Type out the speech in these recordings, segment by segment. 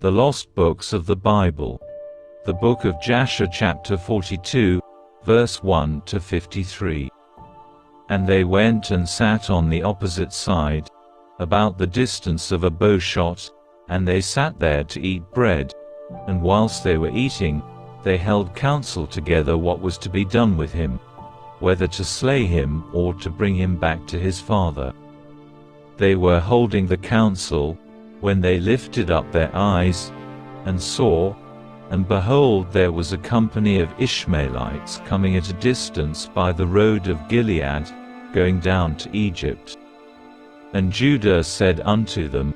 The Lost Books of the Bible. The Book of Jasher chapter 42, verse 1 to 53. And they went and sat on the opposite side, about the distance of a bow shot, and they sat there to eat bread. And whilst they were eating, they held counsel together what was to be done with him, whether to slay him or to bring him back to his father. They were holding the counsel, when they lifted up their eyes, and saw, and behold, there was a company of Ishmaelites coming at a distance by the road of Gilead, going down to Egypt. And Judah said unto them,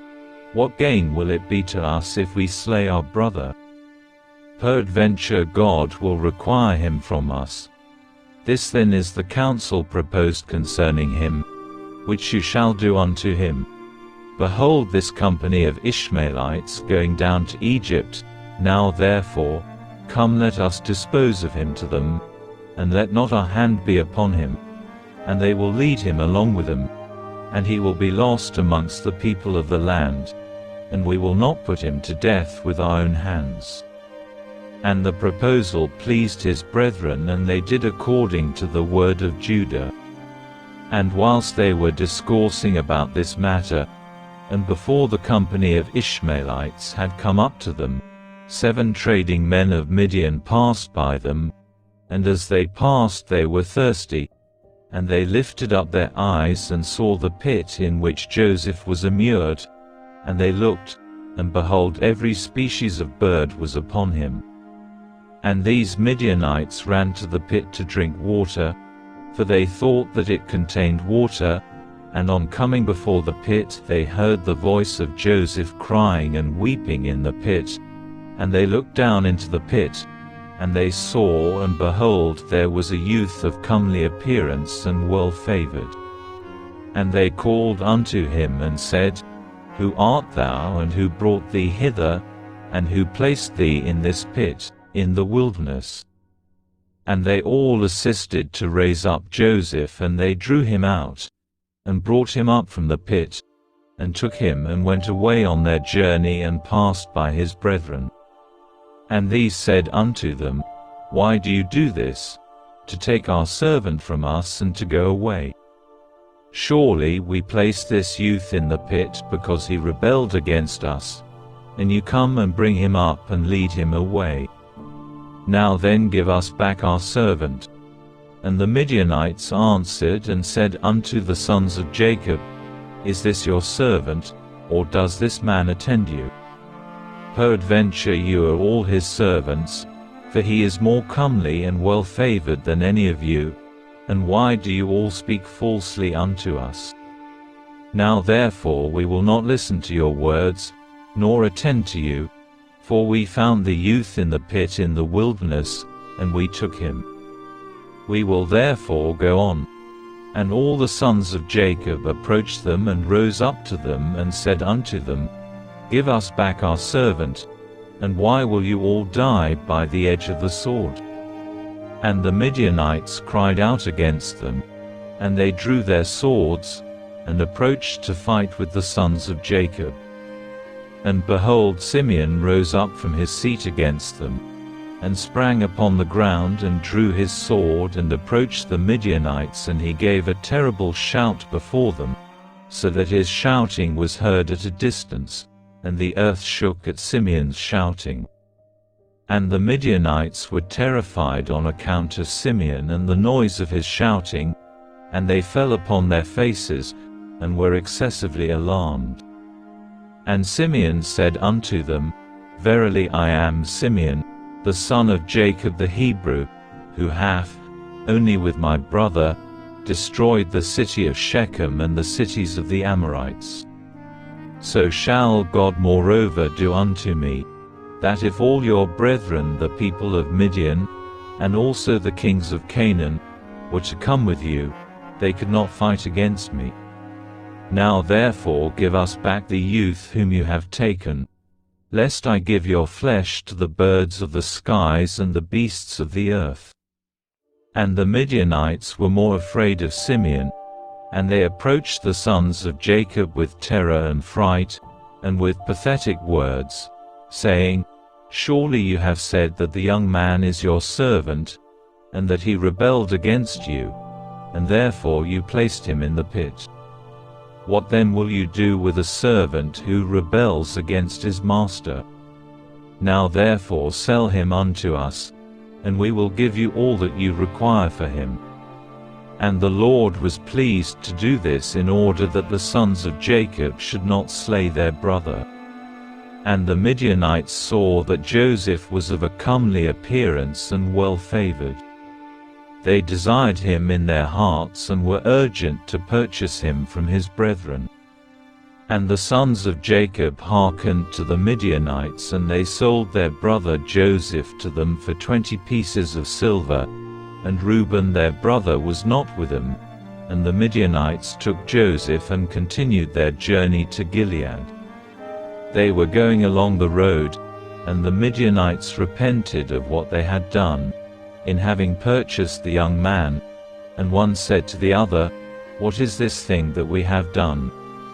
What gain will it be to us if we slay our brother? Peradventure God will require him from us. This then is the counsel proposed concerning him, which you shall do unto him. Behold, this company of Ishmaelites going down to Egypt. Now therefore, come, let us dispose of him to them, and let not our hand be upon him. And they will lead him along with them, and he will be lost amongst the people of the land, and we will not put him to death with our own hands. And the proposal pleased his brethren, and they did according to the word of Judah. And whilst they were discoursing about this matter, and before the company of Ishmaelites had come up to them, 7 trading men of Midian passed by them, and as they passed they were thirsty, and they lifted up their eyes and saw the pit in which Joseph was immured, and they looked, and behold, every species of bird was upon him. And these Midianites ran to the pit to drink water, for they thought that it contained water. And on coming before the pit they heard the voice of Joseph crying and weeping in the pit. And they looked down into the pit, and they saw, and behold, there was a youth of comely appearance and well favored. And they called unto him and said, Who art thou, and who brought thee hither, and who placed thee in this pit, in the wilderness? And they all assisted to raise up Joseph, and they drew him out, and brought him up from the pit, and took him and went away on their journey, and passed by his brethren. And these said unto them, Why do you do this, to take our servant from us and to go away? Surely we placed this youth in the pit because he rebelled against us, and you come and bring him up and lead him away. Now then give us back our servant. And the Midianites answered and said unto the sons of Jacob, Is this your servant, or does this man attend you? Peradventure you are all his servants, for he is more comely and well favored than any of you, and why do you all speak falsely unto us? Now therefore we will not listen to your words, nor attend to you, for we found the youth in the pit in the wilderness, and we took him. We will therefore go on. And all the sons of Jacob approached them and rose up to them and said unto them, Give us back our servant, and why will you all die by the edge of the sword? And the Midianites cried out against them, and they drew their swords, and approached to fight with the sons of Jacob. And behold, Simeon rose up from his seat against them, and sprang upon the ground and drew his sword and approached the Midianites, and he gave a terrible shout before them, so that his shouting was heard at a distance, and the earth shook at Simeon's shouting. And the Midianites were terrified on account of Simeon and the noise of his shouting, and they fell upon their faces, and were excessively alarmed. And Simeon said unto them, Verily I am Simeon, the son of Jacob the Hebrew, who hath, only with my brother, destroyed the city of Shechem and the cities of the Amorites. So shall God moreover do unto me, that if all your brethren the people of Midian, and also the kings of Canaan, were to come with you, they could not fight against me. Now therefore give us back the youth whom you have taken, lest I give your flesh to the birds of the skies and the beasts of the earth. And the Midianites were more afraid of Simeon, and they approached the sons of Jacob with terror and fright, and with pathetic words, saying, "Surely you have said that the young man is your servant, and that he rebelled against you, and therefore you placed him in the pit. What then will you do with a servant who rebels against his master? Now therefore sell him unto us, and we will give you all that you require for him." And the Lord was pleased to do this in order that the sons of Jacob should not slay their brother. And the Midianites saw that Joseph was of a comely appearance and well favored. They desired him in their hearts and were urgent to purchase him from his brethren. And the sons of Jacob hearkened to the Midianites, and they sold their brother Joseph to them for 20 pieces of silver, and Reuben their brother was not with them. And the Midianites took Joseph and continued their journey to Gilead. They were going along the road, and the Midianites repented of what they had done, in having purchased the young man. And one said to the other, "What is this thing that we have done,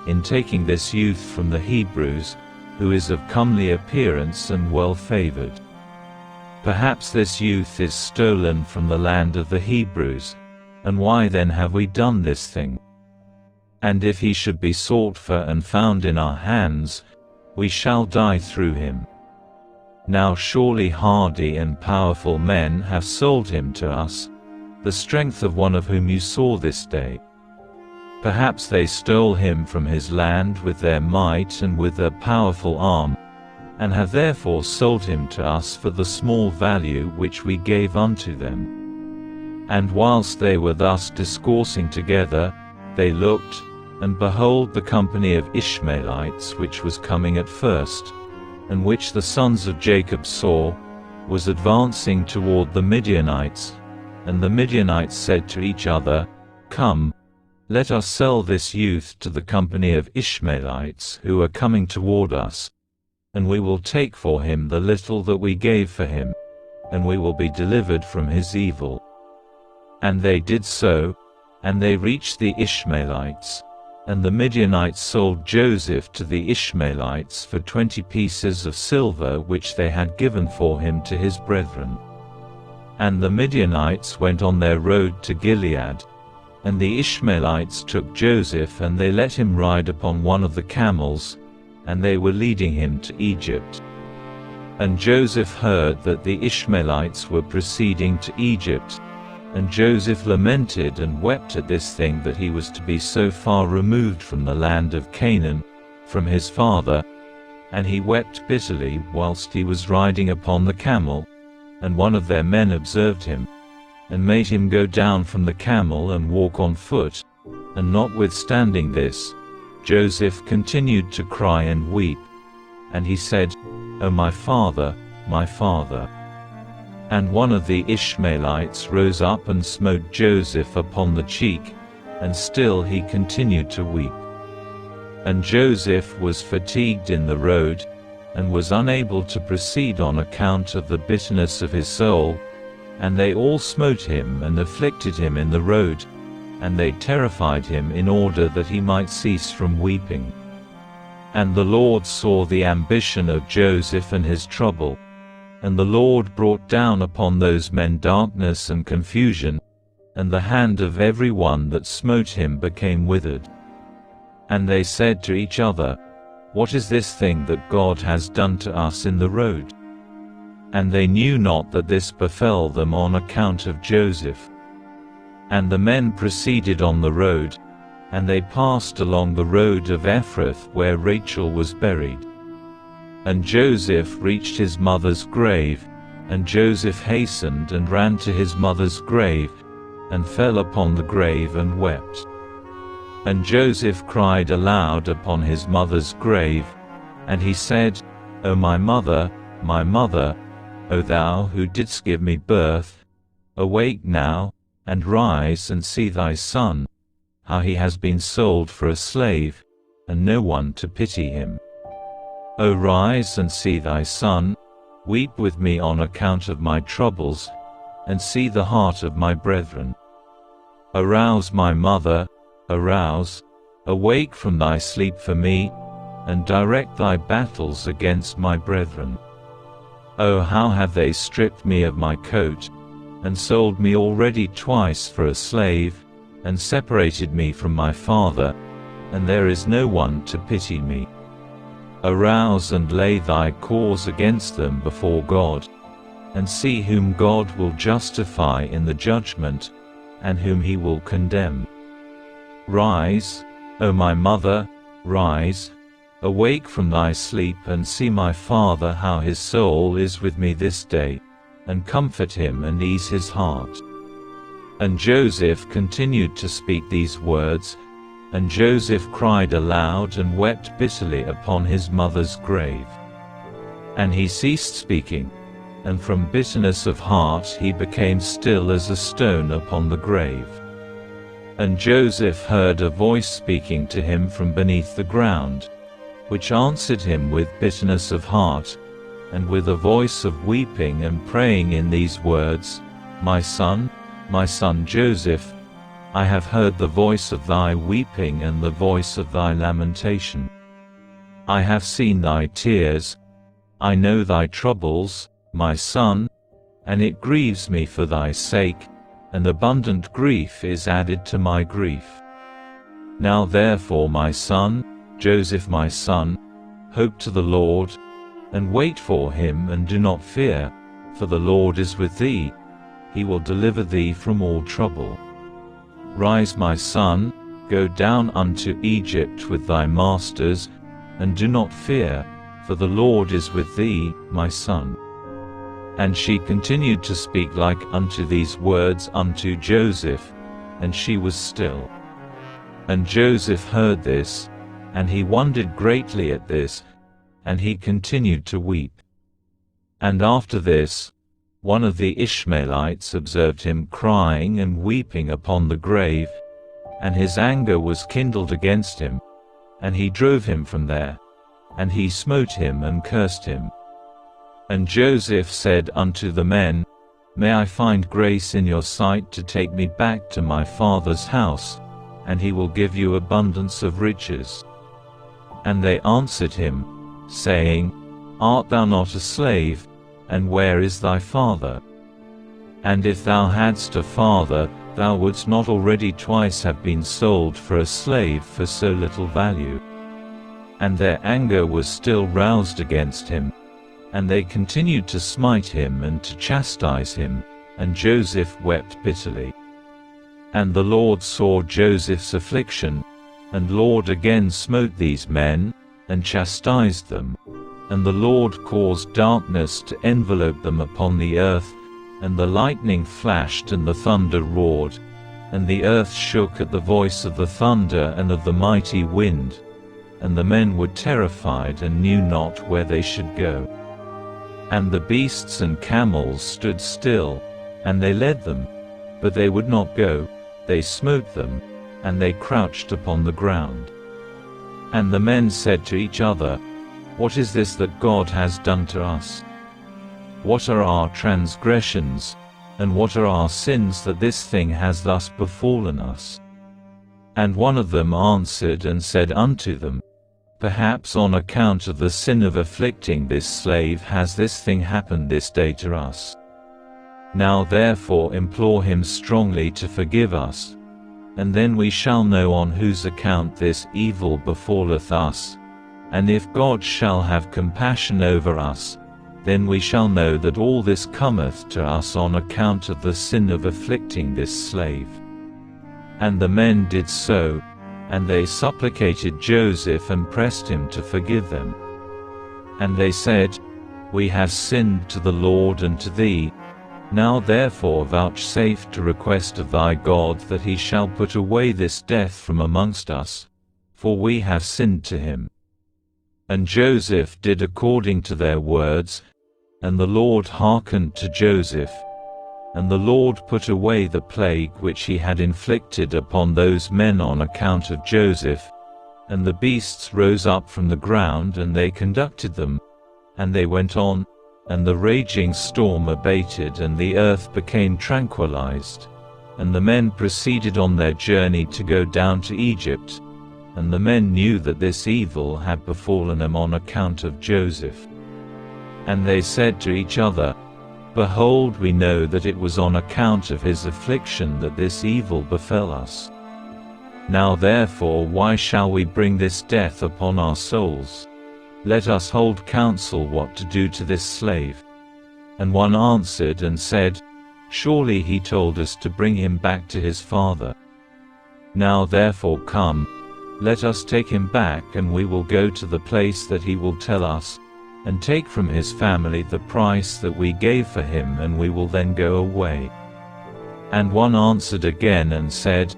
in taking this youth from the Hebrews, who is of comely appearance and well favored? Perhaps this youth is stolen from the land of the Hebrews, and why then have we done this thing? And if he should be sought for and found in our hands, we shall die through him. Now surely hardy and powerful men have sold him to us, the strength of one of whom you saw this day. Perhaps they stole him from his land with their might and with their powerful arm, and have therefore sold him to us for the small value which we gave unto them." And whilst they were thus discoursing together, they looked, and behold, the company of Ishmaelites which was coming at first, and which the sons of Jacob saw, was advancing toward the Midianites. And the Midianites said to each other, "Come, let us sell this youth to the company of Ishmaelites who are coming toward us, and we will take for him the little that we gave for him, and we will be delivered from his evil." And they did so, and they reached the Ishmaelites. And the Midianites sold Joseph to the Ishmaelites for 20 pieces of silver which they had given for him to his brethren. And the Midianites went on their road to Gilead. And the Ishmaelites took Joseph, and they let him ride upon one of the camels, and they were leading him to Egypt. And Joseph heard that the Ishmaelites were proceeding to Egypt, and Joseph lamented and wept at this thing, that he was to be so far removed from the land of Canaan, from his father. And he wept bitterly whilst he was riding upon the camel. And one of their men observed him, and made him go down from the camel and walk on foot. And notwithstanding this, Joseph continued to cry and weep. And he said, "O my father, my father." And one of the Ishmaelites rose up and smote Joseph upon the cheek, and still he continued to weep. And Joseph was fatigued in the road, and was unable to proceed on account of the bitterness of his soul. And they all smote him and afflicted him in the road, and they terrified him in order that he might cease from weeping. And the Lord saw the ambition of Joseph and his trouble. And the Lord brought down upon those men darkness and confusion, and the hand of every one that smote him became withered. And they said to each other, "What is this thing that God has done to us in the road?" And they knew not that this befell them on account of Joseph. And the men proceeded on the road, and they passed along the road of Ephrath where Rachel was buried. And Joseph reached his mother's grave, and Joseph hastened and ran to his mother's grave, and fell upon the grave and wept. And Joseph cried aloud upon his mother's grave, and he said, "O my mother, O thou who didst give me birth, awake now, and rise and see thy son, how he has been sold for a slave, and no one to pity him. O rise and see thy son, weep with me on account of my troubles, and see the heart of my brethren. Arouse my mother, arouse, awake from thy sleep for me, and direct thy battles against my brethren. Oh, how have they stripped me of my coat, and sold me already twice for a slave, and separated me from my father, and there is no one to pity me. Arouse and lay thy cause against them before God, and see whom God will justify in the judgment, and whom he will condemn. Rise, O my mother, rise, awake from thy sleep, and see my father how his soul is with me this day, and comfort him and ease his heart. And Joseph continued to speak these words, and Joseph cried aloud and wept bitterly upon his mother's grave. And he ceased speaking, and from bitterness of heart he became still as a stone upon the grave. And Joseph heard a voice speaking to him from beneath the ground, which answered him with bitterness of heart, and with a voice of weeping and praying in these words, my son Joseph, I have heard the voice of thy weeping and the voice of thy lamentation. I have seen thy tears, I know thy troubles, my son, and it grieves me for thy sake, and abundant grief is added to my grief. Now therefore, my son, Joseph my son, hope to the Lord, and wait for him, and do not fear, for the Lord is with thee, he will deliver thee from all trouble. Rise, my son, go down unto Egypt with thy masters, and do not fear, for the Lord is with thee, my son. And she continued to speak like unto these words unto Joseph, and she was still. And Joseph heard this, and he wondered greatly at this, and he continued to weep. And after this, one of the Ishmaelites observed him crying and weeping upon the grave, and his anger was kindled against him, and he drove him from there, and he smote him and cursed him. And Joseph said unto the men, May I find grace in your sight to take me back to my father's house, and he will give you abundance of riches. And they answered him, saying, Art thou not a slave, and where is thy father? And if thou hadst a father, thou wouldst not already twice have been sold for a slave for so little value. And their anger was still roused against him, and they continued to smite him and to chastise him, and Joseph wept bitterly. And the Lord saw Joseph's affliction, and Lord again smote these men, and chastised them, and the Lord caused darkness to envelope them upon the earth, and the lightning flashed and the thunder roared, and the earth shook at the voice of the thunder and of the mighty wind, and the men were terrified and knew not where they should go. And the beasts and camels stood still, and they led them, but they would not go, they smote them, and they crouched upon the ground. And the men said to each other, What is this that God has done to us? What are our transgressions, and what are our sins that this thing has thus befallen us? And one of them answered and said unto them, Perhaps on account of the sin of afflicting this slave has this thing happened this day to us. Now therefore implore him strongly to forgive us, and then we shall know on whose account this evil befalleth us, and if God shall have compassion over us, then we shall know that all this cometh to us on account of the sin of afflicting this slave. And the men did so, and they supplicated Joseph and pressed him to forgive them. And they said, We have sinned to the Lord and to thee. Now therefore vouchsafe to request of thy God that he shall put away this death from amongst us, for we have sinned to him. And Joseph did according to their words, and the Lord hearkened to Joseph. And the Lord put away the plague which he had inflicted upon those men on account of Joseph, and the beasts rose up from the ground, and they conducted them, and they went on, and the raging storm abated, and the earth became tranquilized, and the men proceeded on their journey to go down to Egypt, and the men knew that this evil had befallen them on account of Joseph. And they said to each other, Behold, we know that it was on account of his affliction that this evil befell us. Now therefore why shall we bring this death upon our souls? Let us hold counsel what to do to this slave. And one answered and said, Surely he told us to bring him back to his father. Now therefore come, let us take him back, and we will go to the place that he will tell us, and take from his family the price that we gave for him, and we will then go away. And one answered again and said,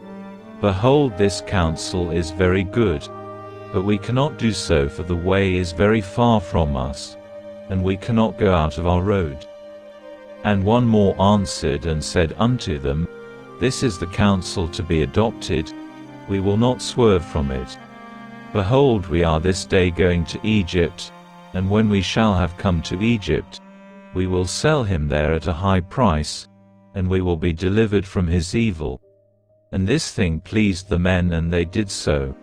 Behold, this counsel is very good, but we cannot do so, for the way is very far from us, and we cannot go out of our road. And one more answered and said unto them, This is the counsel to be adopted, we will not swerve from it. Behold, we are this day going to Egypt, and when we shall have come to Egypt, we will sell him there at a high price, and we will be delivered from his evil. And this thing pleased the men, and they did so,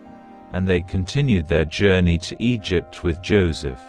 and they continued their journey to Egypt with Joseph.